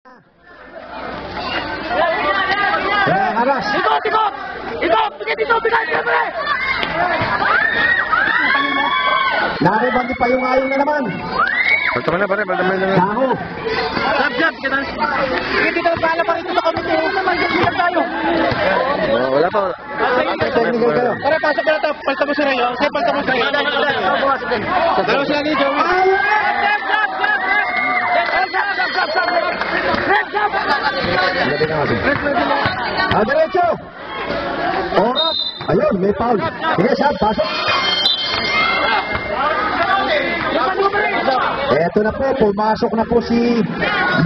Aras. Ikot! Pikit dito! Pikit! Siyempre! Naribandi pa yung ayaw na naman. Balta mo na pare, balta mo na. Daho. Jab! Pikit dito! Pala pa rito sa komite. Naman tayo. Oh, wala pa. Technical kayo. Tara, pasok na ito. Palta mo si Rayo. Say, palta mo si Rayo. Dalawa sila ni Joey. Diretso. Oras. Ayun, may foul. Sige, Sab, pasok. Eto na po, pumasok na po si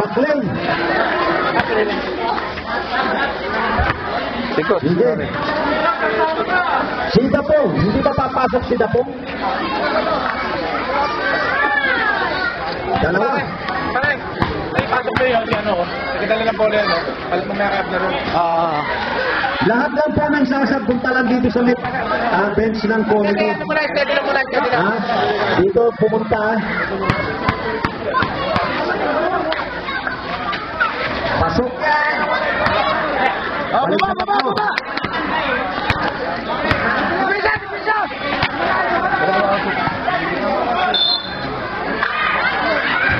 McLean. Sikos. Hindi. Si Dapong. Hindi ba papasok si Dapong? Dalawa. Pare, pasok na yun. Nakita lang po yan. Palit mo may na rin. Lahat lang po ng sasabunta lang dito sa bench ng committee. Steady lang. Dito pumunta. Pasok. Baba!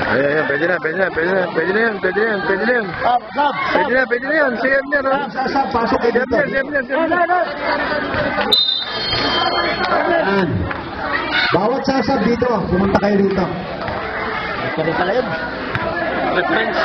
Ayan, pwede na yan. Pwede na yan. Save niya, no? Sasab, pasok kayo dito. Save niya. Ayan. Bawat sasab dito, pumunta kayo dito. Kaya pala yun. Reference.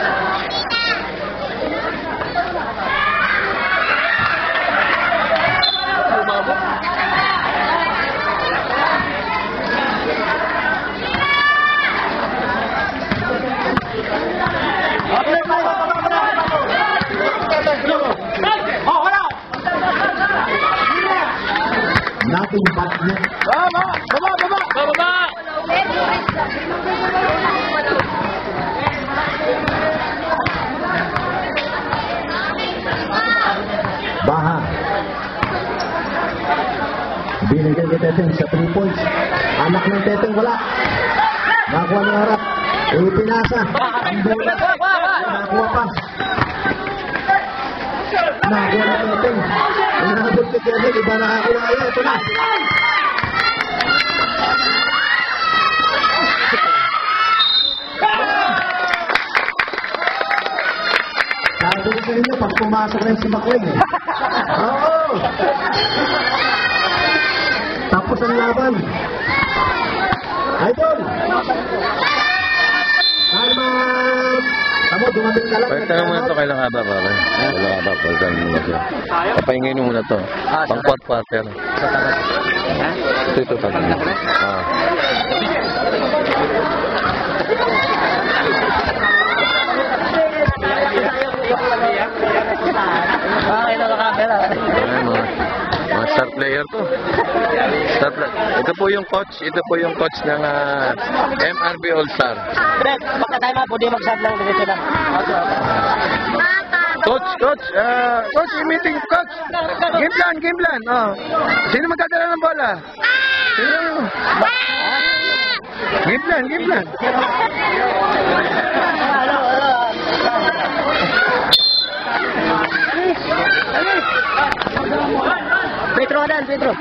Nating bat niya. Baba! Baha. Binigyan kay Teteng sa 3 points. Anak ng Teteng wala. Nakuha ng harap. Pinasa. Ang bola. Nakuha pa. Nakuha ng Teteng. Inabot kay Teteng. Iba nakakuha. Ito na. Sabi ko sa inyo, pag pumasok na si McLean eh. Oo! Tapos ang laban. Idol! Kalman! Tamo, dumating ka lang. Balta mo muna ito. Kailang haba, pare. Kailang haba. Balta mo muna siya. Papahingin mo muna ito. Pang quarter. Ito. Mga star player to. Ito po yung coach ng MRB All-Star. Baka tayo pwede mag-sub lang. Diretso lang. Coach, meeting coach. Game plan. Oh. Sino magdadala ng bola? Sino? Game plan. Petro.